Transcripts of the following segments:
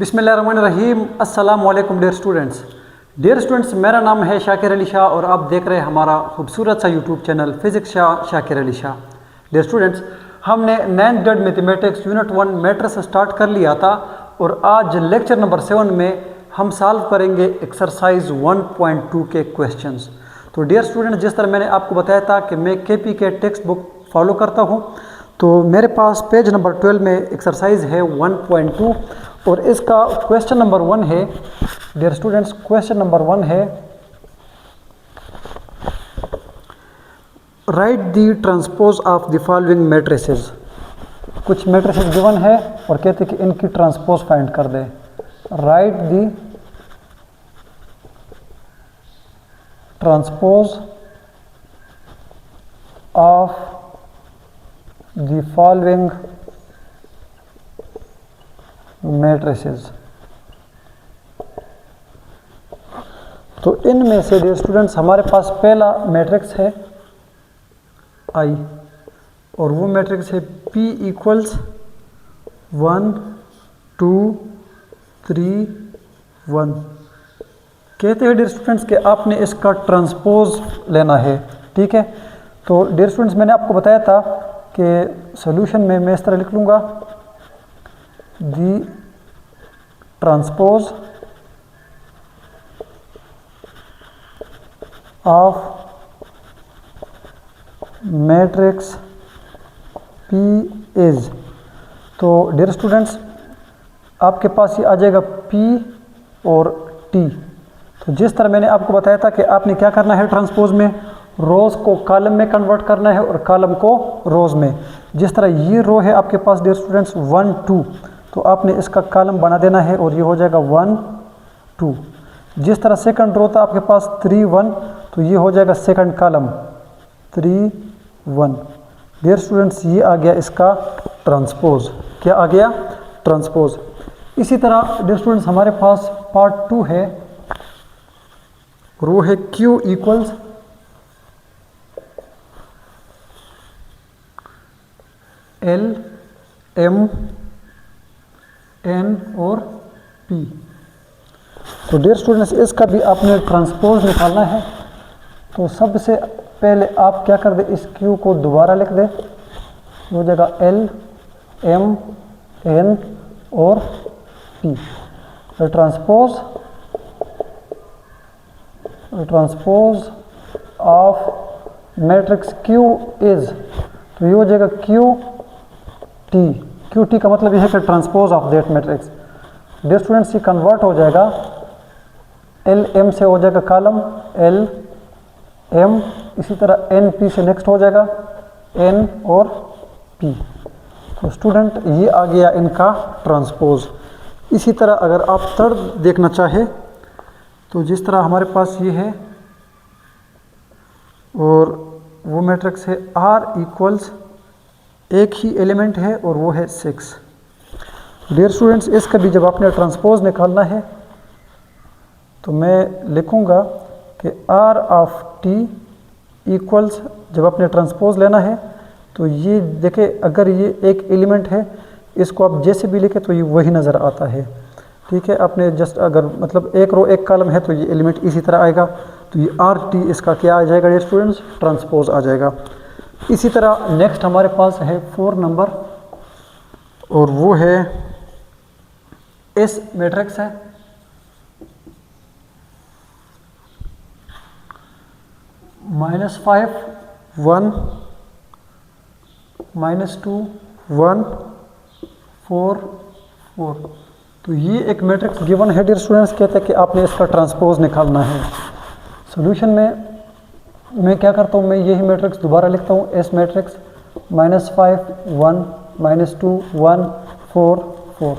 बिस्मिल्लाहिर्रहमानिर्रहीम। अस्सलाम वालेकुम डियर स्टूडेंट्स, मेरा नाम है शाकिर अली शाह और आप देख रहे हैं हमारा खूबसूरत सा YouTube channel physics Shakir Ali Shah. Dear students, हमने 9th grade mathematics unit 1 matrix start कर लिया था और आज लेक्चर नंबर 7 में हम सॉल्व करेंगे एक्सरसाइज 1.2 के क्वेश्चंस। तो डियर स्टूडेंट, जिस तरह मैंने आपको बताया था कि मैं केपी के टेक्स्ट बुक फॉलो करता हूँ, तो मेरे पास पेज नंबर 12 में एक्सरसाइज है 1.2 और इसका क्वेश्चन नंबर 1 है। डियर स्टूडेंट्स, क्वेश्चन नंबर 1 है write the transpose of the following matrices. कुछ मैट्रिसेस गिवन है और कहते हैं कि इनकी ट्रांसपोज फाइंड कर दे। Write the transpose of the following matrices। तो इनमें से डियर स्टूडेंट्स हमारे पास पहला मैट्रिक्स है आई और वो मैट्रिक्स है P इक्वल्स 1 2 3 1। कहते हैं डियर स्टूडेंट्स कि आपने इसका ट्रांसपोज लेना है। ठीक है, तो डियर स्टूडेंट्स मैंने आपको बताया था कि सॉल्यूशन में मैं इस तरह लिख लूँगा the transpose of matrix P is. तो डियर स्टूडेंट्स आपके पास ये आ जाएगा P और T। तो जिस तरह मैंने आपको बताया था कि आपने क्या करना है, ट्रांसपोज में रोज़ को कॉलम में कन्वर्ट करना है और कॉलम को रोज़ में। जिस तरह ये रो है आपके पास डियर स्टूडेंट्स 1 2, तो आपने इसका कॉलम बना देना है और ये हो जाएगा 1 2। जिस तरह सेकंड रो था आपके पास 3 1, तो ये हो जाएगा सेकंड कॉलम 3 1। डियर स्टूडेंट्स ये आ गया इसका ट्रांसपोज। क्या आ गया? ट्रांसपोज। इसी तरह डियर स्टूडेंट्स हमारे पास पार्ट 2 है, रो है Q equals L M N और P। तो डियर स्टूडेंट्स इसका भी आपने ट्रांसपोज निकालना है। तो सबसे पहले आप क्या कर दे, इस Q को दोबारा लिख दे, हो जाएगा L M N और P। तो transpose of matrix Q is, तो ये हो जाएगा क्यू टी का मतलब यह है कि transpose of that matrix. Dear students ये कन्वर्ट हो जाएगा, एल एम से हो जाएगा कॉलम एल एम, इसी तरह एन पी से नेक्स्ट हो जाएगा एन और पी। तो स्टूडेंट ये आ गया इनका ट्रांसपोज। इसी तरह अगर आप थर्ड देखना चाहे तो जिस तरह हमारे पास ये है और वो मैट्रिक्स है आर इक्वल्स एक ही एलिमेंट है और वो है 6। डियर स्टूडेंट्स इसका भी जब आपने ट्रांसपोज निकालना है तो मैं लिखूँगा कि आर ऑफ टी इक्वल्स, जब आपने ट्रांसपोज लेना है तो ये देखें, अगर ये एक एलिमेंट है इसको आप जैसे भी लिखें तो ये वही नज़र आता है। ठीक है, आपने जस्ट अगर मतलब एक रो एक कॉलम है तो ये एलिमेंट इसी तरह आएगा, तो ये आर टी इसका क्या आ जाएगा डियर स्टूडेंट्स? ट्रांसपोज आ जाएगा। इसी तरह नेक्स्ट हमारे पास है 4 नंबर और वो है एस मैट्रिक्स है। -5 1 -2 1 4 4। तो ये एक मैट्रिक्स गिवन है डियर स्टूडेंट्स, कहते हैं कि आपने इसका ट्रांसपोज निकालना है। सॉल्यूशन में मैं क्या करता हूँ, मैं यही मैट्रिक्स दोबारा लिखता हूँ, एस मैट्रिक्स -5 1 -2 1 4 4।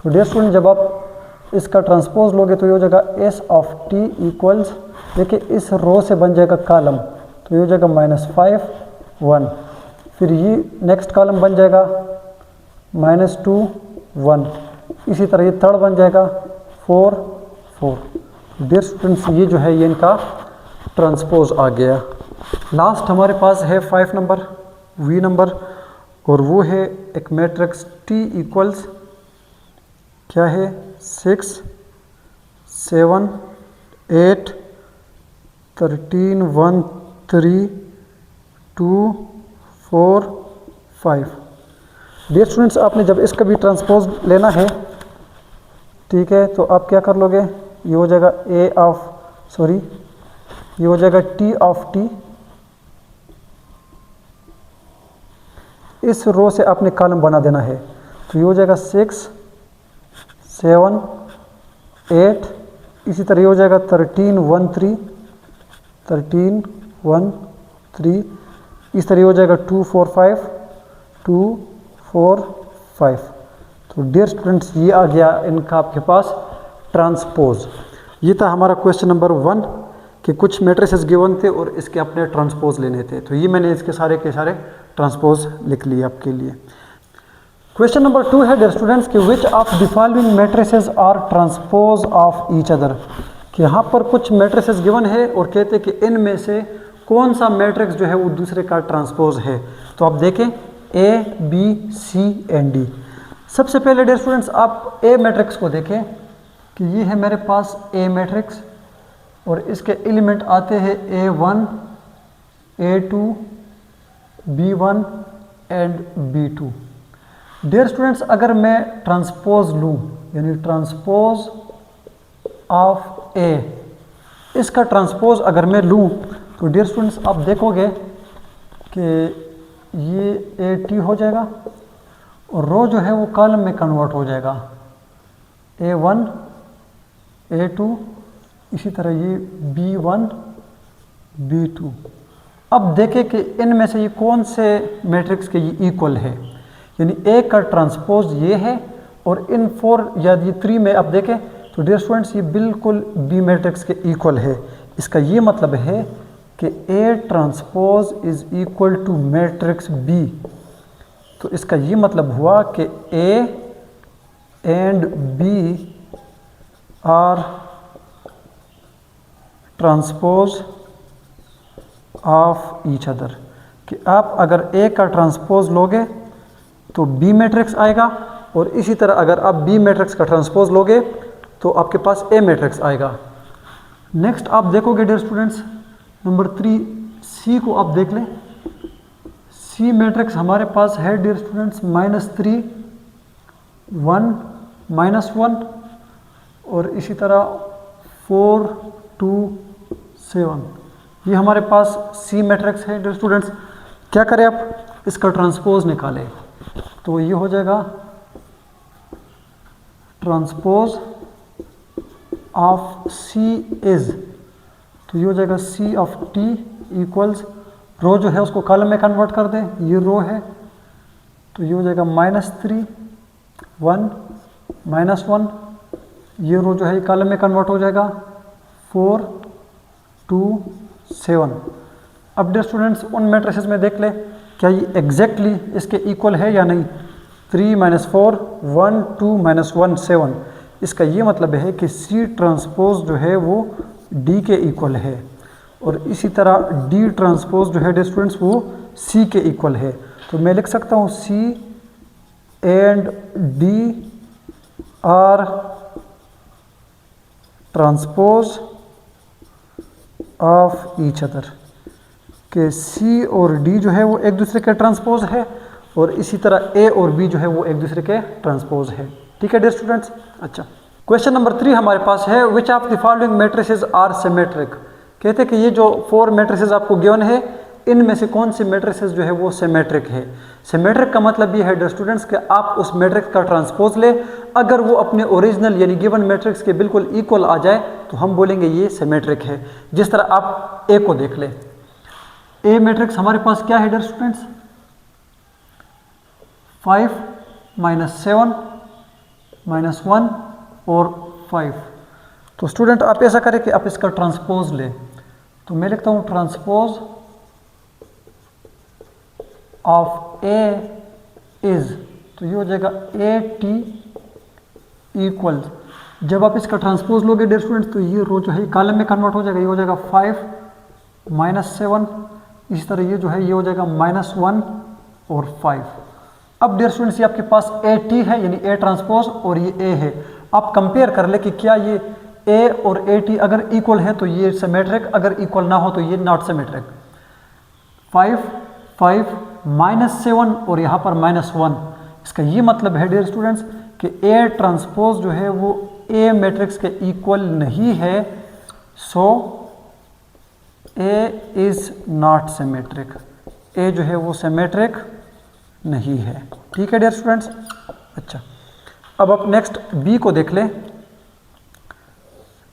तो डियर स्टूडेंट जब आप इसका ट्रांसपोज लोगे तो ये हो जाएगा एस ऑफ टी इक्वल्स, देखिए इस रो से बन जाएगा कॉलम, तो ये हो जाएगा -5 1, फिर ये नेक्स्ट कॉलम बन जाएगा -2 1, इसी तरह ये थर्ड बन जाएगा 4 4। डियर स्टूडेंट्स ये जो है ये इनका ट्रांसपोज आ गया। लास्ट हमारे पास है 5 नंबर वी नंबर और वो है एक मैट्रिक्स T इक्वल्स क्या है 6 7 8 13 1 3 2 4 5। डियर स्टूडेंट्स, आपने जब इसका भी ट्रांसपोज लेना है, ठीक है, तो आप क्या कर लोगे, ये हो जाएगा ये हो जाएगा T ऑफ T। इस रो से आपने कॉलम बना देना है, तो ये हो जाएगा 6 7 8, इसी तरह ये हो जाएगा 13 1 3 13 1 3, इस तरह ये हो जाएगा 2 4 5 2 4 5। तो डियर स्टूडेंट्स, ये आ गया इनका आपके पास ट्रांसपोज। ये था हमारा क्वेश्चन नंबर 1 कि कुछ मैट्रिसेस गिवन थे और इसके अपने ट्रांसपोज लेने थे। तो ये मैंने इसके सारे के सारे ट्रांसपोज लिख लिए आपके लिए। क्वेश्चन नंबर 2 है डियर स्टूडेंट्स कि which of the following matrices are transpose of each other, कि यहाँ पर कुछ मैट्रिसेस गिवन है और कहते हैं कि इनमें से कौन सा मैट्रिक्स जो है वो दूसरे का ट्रांसपोज है। तो आप देखें A B C and D। सबसे पहले डियर स्टूडेंट्स आप A मैट्रिक्स को देखें कि ये है मेरे पास A मैट्रिक्स और इसके एलिमेंट आते हैं A1 A2 B1 and B2। Dear students, अगर मैं ट्रांसपोज लूँ, यानी ट्रांसपोज ऑफ A, इसका ट्रांसपोज अगर मैं लूँ, तो डियर स्टूडेंट्स आप देखोगे कि ये AT हो जाएगा और रो जो है वो कॉलम में कन्वर्ट हो जाएगा, A1 A2, इसी तरह ये B1 B2। अब देखें कि इनमें से ये कौन से मैट्रिक्स के ये इक्वल है, यानी A का ट्रांसपोज ये है और इन 4 या ये 3 में आप देखें तो डियर स्टूडेंट्स ये बिल्कुल B मैट्रिक्स के इक्वल है। इसका ये मतलब है कि A transpose is equal to matrix B। तो इसका ये मतलब हुआ कि A and B are transpose of each other, कि आप अगर A का ट्रांसपोज लोगे तो B मैट्रिक्स आएगा और इसी तरह अगर आप B मैट्रिक्स का ट्रांसपोज लोगे तो आपके पास A मैट्रिक्स आएगा। नेक्स्ट आप देखोगे डियर स्टूडेंट्स नंबर 3 C को आप देख लें। C मैट्रिक्स हमारे पास है डियर स्टूडेंट्स -3 1 -1 और इसी तरह 4 2 7। ये हमारे पास C मैट्रिक्स है डियर स्टूडेंट्स। क्या करें, आप इसका ट्रांसपोज निकालें, तो ये हो जाएगा ट्रांसपोज ऑफ C इज, तो ये हो जाएगा C ऑफ T इक्वल्स, रो जो है उसको कॉलम में कन्वर्ट कर दें, ये रो है, तो ये हो जाएगा -3 1 -1, ये रो जो है कॉलम में कन्वर्ट हो जाएगा 4 2 7। अब डियर स्टूडेंट्स उन मैट्रिसेस में देख ले क्या ये एग्जैक्टली इसके इक्वल है या नहीं। 3 - 4 1 2 - 1 7। इसका ये मतलब है कि C ट्रांसपोज जो है वो D के इक्वल है और इसी तरह D ट्रांसपोज जो है डियर स्टूडेंट्स वो C के इक्वल है। तो मैं लिख सकता हूँ C and D are transpose of each other, कि C और D जो है वो एक दूसरे के ट्रांसपोज है और इसी तरह A और B जो है वो एक दूसरे के ट्रांसपोज है। ठीक है डियर स्टूडेंट्स। अच्छा, क्वेश्चन नंबर 3 हमारे पास है which of the following matrices are symmetric. कहते हैं कि ये जो 4 मैट्रिसेस आपको गिवन है इनमें से कौन से मैट्रिसेस जो है वो सिमेट्रिक है। सिमेट्रिक का मतलब ये है डियर स्टूडेंट्स कि आप उस मैट्रिक्स का ट्रांसपोज ले, अगर वो अपने ओरिजिनल यानी गिवन मैट्रिक्स के बिल्कुल इक्वल आ जाए तो हम बोलेंगे ये सिमेट्रिक है। जिस तरह आप A को देख ले, A मैट्रिक्स हमारे पास क्या है डियर स्टूडेंट्स 5 - 7 - 1 और 5। तो स्टूडेंट आप ऐसा करें कि आप इसका ट्रांसपोज लें, तो मैं लिखता हूँ ट्रांसपोज ऑफ A इज, तो ये हो जाएगा AT इक्वल, जब आप इसका ट्रांसपोज लोगे डियर स्टूडेंट्स तो ये रो जो है कॉलम में कन्वर्ट हो जाएगा, ये हो जाएगा 5 - 7, इसी तरह ये जो है ये हो जाएगा -1 और 5। अब डियर स्टूडेंट्स ये आपके पास ए टी है यानी ए ट्रांसपोज और ये ए है। आप कंपेयर कर ले कि क्या ये ए और ए टी अगर इक्वल है तो ये सिमेट्रिक, अगर इक्वल ना हो तो ये नॉट सिमेट्रिक। 5 5 -7 और यहाँ पर -1, इसका ये मतलब है डियर स्टूडेंट्स कि ए ट्रांसपोज जो है वो ए मैट्रिक्स के इक्वल नहीं है, सो ए इज नॉट सिमेट्रिक। ए जो है वो सिमेट्रिक नहीं है। ठीक है डियर स्टूडेंट्स। अच्छा, अब आप नेक्स्ट बी को देख लें।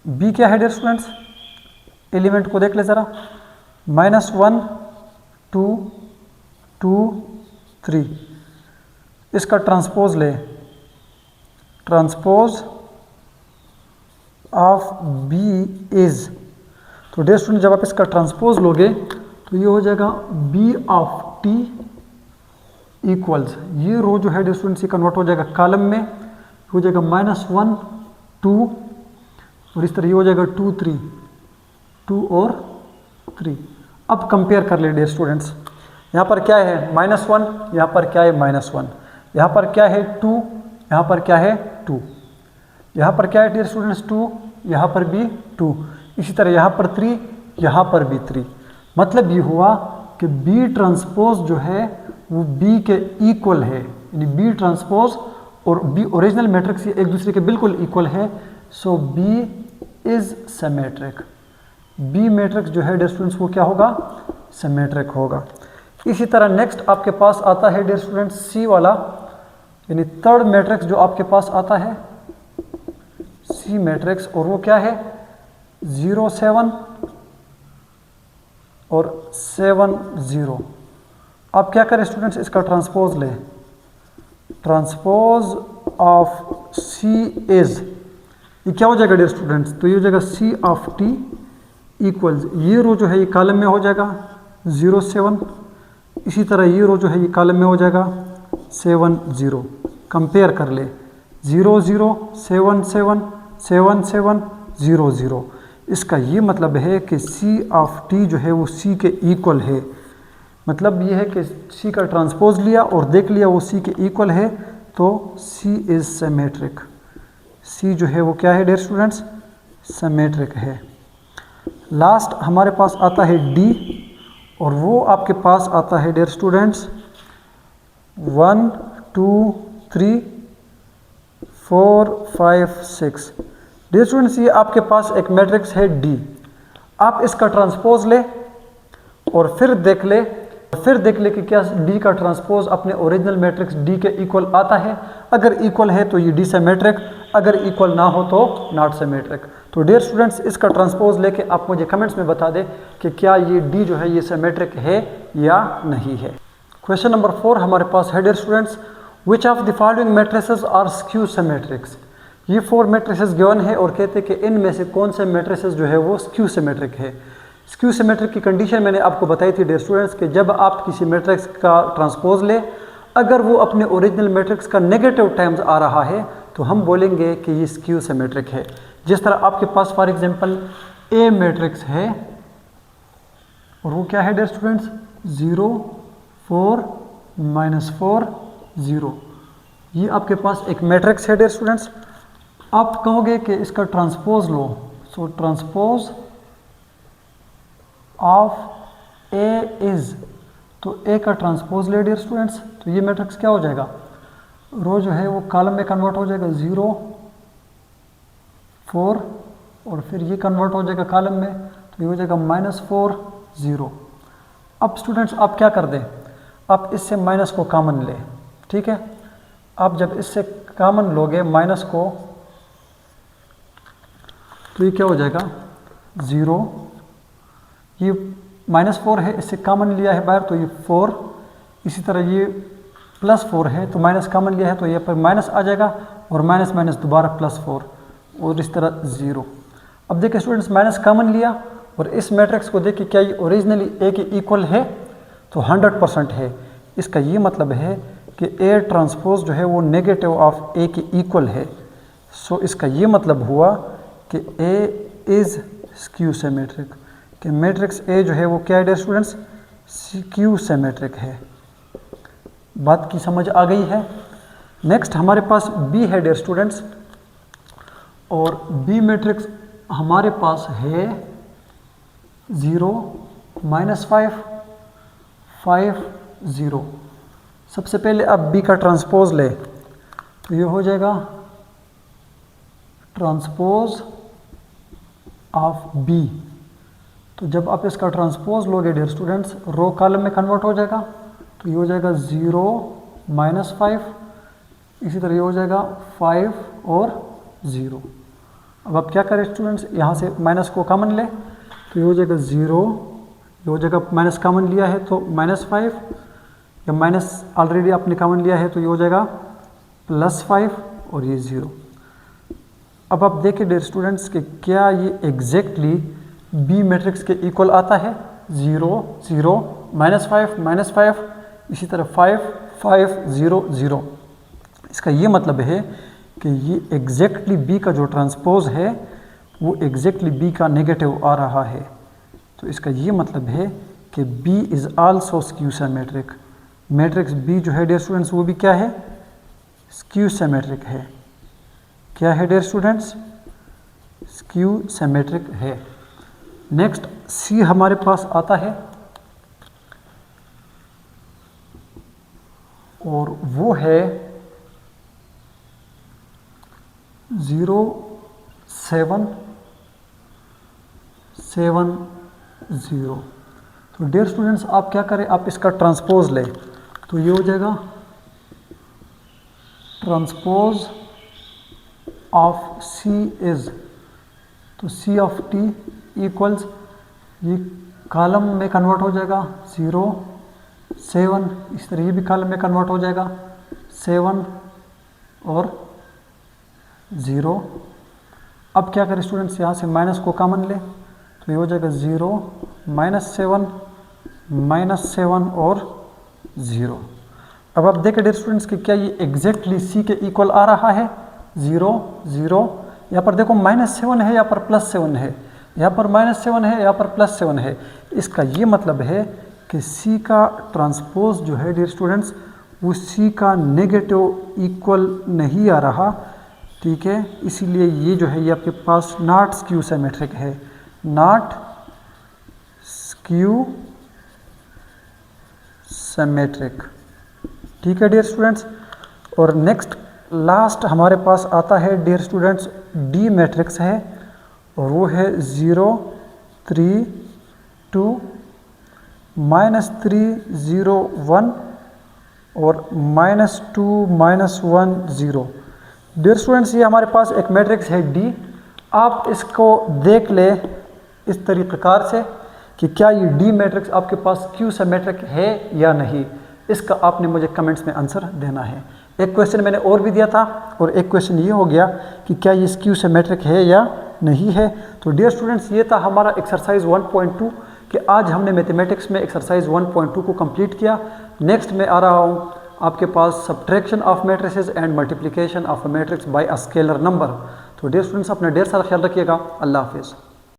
बी क्या है डियर स्टूडेंट्स, एलिमेंट को देख ले ज़रा। -1 2 2 3, इसका ट्रांसपोज ले, ट्रांसपोज ऑफ बी इज, तो डियर स्टूडेंट जब आप इसका ट्रांसपोज लोगे तो ये हो जाएगा बी ऑफ टी इक्वल्स, ये रो जो है डियर स्टूडेंट्स ये कन्वर्ट हो जाएगा कॉलम में, हो जाएगा -1 2 और इस तरह ये हो जाएगा 2 3 2 और 3। अब कंपेयर कर ले डियर स्टूडेंट्स, यहाँ पर क्या है -1, यहाँ पर क्या है -1, यहाँ पर क्या है 2, यहाँ पर क्या है 2, यहाँ पर क्या है डियर स्टूडेंट्स 2, यहाँ पर भी 2, इसी तरह यहाँ पर 3, यहाँ पर भी 3। मतलब ये हुआ कि बी ट्रांसपोज जो है वो बी के इक्वल है, यानी बी ट्रांसपोज और बी ओरिजिनल मैट्रिक्स ये एक दूसरे के बिल्कुल इक्वल है, so B is symmetric. B matrix जो है डियर स्टूडेंट्स वो क्या होगा, सिमेट्रिक होगा। इसी तरह नेक्स्ट आपके पास आता है डियर स्टूडेंट्स सी वाला, यानी थर्ड मैट्रिक्स जो आपके पास आता है सी मैट्रिक्स, और वो क्या है 0 7 और 7 0। आप क्या करें स्टूडेंट्स, इसका ट्रांसपोज ले, ट्रांसपोज ऑफ सी इज, ये क्या हो जाएगा डियर स्टूडेंट्स, तो ये हो जाएगा सी ऑफ टी इक्वल्स, ये रो जो है ये कॉलम में हो जाएगा 0 7, इसी तरह ये रो जो है ये कॉलम में हो जाएगा 7 0। कंपेयर कर ले 0 0 7 7 7 7 0 0, इसका ये मतलब है कि सी ऑफ टी जो है वो सी के इक्वल है। मतलब ये है कि सी का ट्रांसपोज लिया और देख लिया वो सी के इक्वल है, तो सी इज सिमेट्रिक। सी जो है वो क्या है डियर स्टूडेंट्स, सिमेट्रिक है। लास्ट हमारे पास आता है डी, और वो आपके पास आता है डियर स्टूडेंट्स 1 2 3 4 5 6। डियर स्टूडेंट्स ये आपके पास एक मैट्रिक्स है डी, आप इसका ट्रांसपोज ले और फिर देख ले कि क्या डी का ट्रांसपोज अपने ओरिजिनल मैट्रिक्स डी के इक्वल आता है। अगर इक्वल है तो ये डी सिमेट्रिक, अगर इक्वल ना हो तो नॉट सिमेट्रिक। तो डियर स्टूडेंट्स इसका ट्रांसपोज लेके आप मुझे कमेंट्स में बता दें कि क्या ये डी जो है ये सिमेट्रिक है या नहीं है। क्वेश्चन नंबर 4 हमारे पास है dear students, which of the following matrices are skew symmetrics. ये 4 मैट्रिसेस गिवन है और कहते हैं कि इनमें से कौन से मैट्रिसेस जो है वो स्क्यू सिमेट्रिक है। स्क्यू सिमेट्रिक की कंडीशन मैंने आपको बताई थी डियर स्टूडेंट्स कि जब आप किसी मैट्रिक्स का ट्रांसपोज ले, अगर वो अपने ओरिजिनल मैट्रिक्स का नेगेटिव टाइम्स आ रहा है तो हम बोलेंगे कि ये स्क्यू सिमेट्रिक है। जिस तरह आपके पास फॉर एग्जांपल ए मैट्रिक्स है और वो क्या है डियर स्टूडेंट्स 0 4 -4 0, ये आपके पास एक मैट्रिक्स है डियर स्टूडेंट्स। आप कहोगे कि इसका transpose low, so transpose of A is, तो ए का ट्रांसपोज ले डियर स्टूडेंट्स, तो ये मैट्रिक्स क्या हो जाएगा, रो जो है वो कॉलम में कन्वर्ट हो जाएगा 0 4 और फिर ये कन्वर्ट हो जाएगा कॉलम में, तो ये हो जाएगा -4 0। अब स्टूडेंट्स आप क्या कर दें, आप इससे माइनस को कॉमन ले, ठीक है। आप जब इससे कॉमन लोगे माइनस को तो ये क्या हो जाएगा 0, ये -4 है, इससे कॉमन लिया है बाहर तो ये 4, इसी तरह ये +4 है तो माइनस कॉमन लिया है तो ये पर माइनस आ जाएगा और माइनस माइनस दोबारा +4 और इस तरह 0। अब देखिए स्टूडेंट्स माइनस कॉमन लिया और इस मैट्रिक्स को देखिए क्या ये ओरिजिनली ए के इक्वल है, तो 100% है। इसका ये मतलब है कि ए ट्रांसपोज जो है वो नेगेटिव ऑफ ए के इक्वल है। सो इसका ये मतलब हुआ कि ए इज़ स्क्यू सिमेट्रिक, कि मैट्रिक्स ए जो है वो क्या है डियर स्टूडेंट्स स्क्यू सिमेट्रिक है। बात की समझ आ गई है। नेक्स्ट हमारे पास बी है डियर स्टूडेंट्स, और बी मैट्रिक्स हमारे पास है 0 -5 5 0। सबसे पहले आप बी का ट्रांसपोज ले तो ये हो जाएगा ट्रांसपोज ऑफ बी। तो जब आप इसका ट्रांसपोज लोगे डियर स्टूडेंट्स, रो कॉलम में कन्वर्ट हो जाएगा, तो ये हो जाएगा 0 -5, इसी तरह ये हो जाएगा 5 और 0। अब आप क्या करें स्टूडेंट्स, यहाँ से माइनस को कॉमन ले तो ये हो जाएगा 0, ये हो जाएगा माइनस कॉमन लिया है तो -5, या माइनस ऑलरेडी आपने कॉमन लिया है तो ये हो जाएगा +5 और ये 0। अब आप देखें डियर स्टूडेंट्स कि क्या ये एग्जैक्टली बी मैट्रिक्स के इक्वल आता है। 0 0 -5 -5, इसी तरह 5 5 0 0। इसका ये मतलब है कि ये एग्जैक्टली बी का जो ट्रांसपोज है वो एग्जैक्टली बी का नेगेटिव आ रहा है। तो इसका ये मतलब है कि B is also skew symmetric. Matrix B जो है डियर स्टूडेंट्स वो भी क्या है, स्क्यू सिमेट्रिक है। क्या है डियर स्टूडेंट्स, स्क्यू सिमेट्रिक है। नेक्स्ट सी हमारे पास आता है, और वो है 0 7 7 0। तो डियर स्टूडेंट्स आप क्या करें, आप इसका ट्रांसपोज लें तो ये हो जाएगा ट्रांसपोज ऑफ सी इज, तो सी ऑफ टी इक्वल्स, ये कॉलम में कन्वर्ट हो जाएगा 0 7, इस तरह ये भी कॉलम में कन्वर्ट हो जाएगा 7 और 0। अब क्या करें स्टूडेंट्स, यहाँ से माइनस को कॉमन ले तो ये हो जाएगा 0 -7 -7 और 0। अब आप देखें डियर स्टूडेंट्स कि क्या ये एग्जैक्टली सी के इक्वल आ रहा है। 0 0, यहाँ पर देखो -7 है, यहाँ पर +7 है, यहाँ पर -7 है, यहाँ पर +7 है। इसका ये मतलब है कि सी का ट्रांसपोज जो है डियर स्टूडेंट्स वो सी का नेगेटिव इक्वल नहीं आ रहा, ठीक है। इसीलिए ये जो है ये आपके पास नॉट स्क्यू सिमेट्रिक है, नॉट स्क्यू सिमेट्रिक, ठीक है डियर स्टूडेंट्स। और नेक्स्ट लास्ट हमारे पास आता है डियर स्टूडेंट्स डी मैट्रिक्स है, और वो है 0 3 2 -3 0 1 और -2 -1 0। डियर स्टूडेंट्स ये हमारे पास एक मैट्रिक्स है डी। आप इसको देख ले इस तरीक़ेकार से कि क्या ये डी मैट्रिक्स आपके पास क्यू सिमेट्रिक है या नहीं। इसका आपने मुझे कमेंट्स में आंसर देना है। एक क्वेश्चन मैंने और भी दिया था, और एक क्वेश्चन ये हो गया कि क्या ये क्यू सिमेट्रिक है या नहीं है। तो डियर स्टूडेंट्स ये था हमारा एक्सरसाइज 1.2 कि आज हमने मैथमेटिक्स में एक्सरसाइज 1.2 को कंप्लीट किया। नेक्स्ट में आ रहा हूँ आपके पास subtraction of matrices and multiplication of a matrix by a scalar number. तो डियर स्टूडेंट्स अपना ढेर सारा ख्याल रखिएगा। अल्लाह हाफिज़।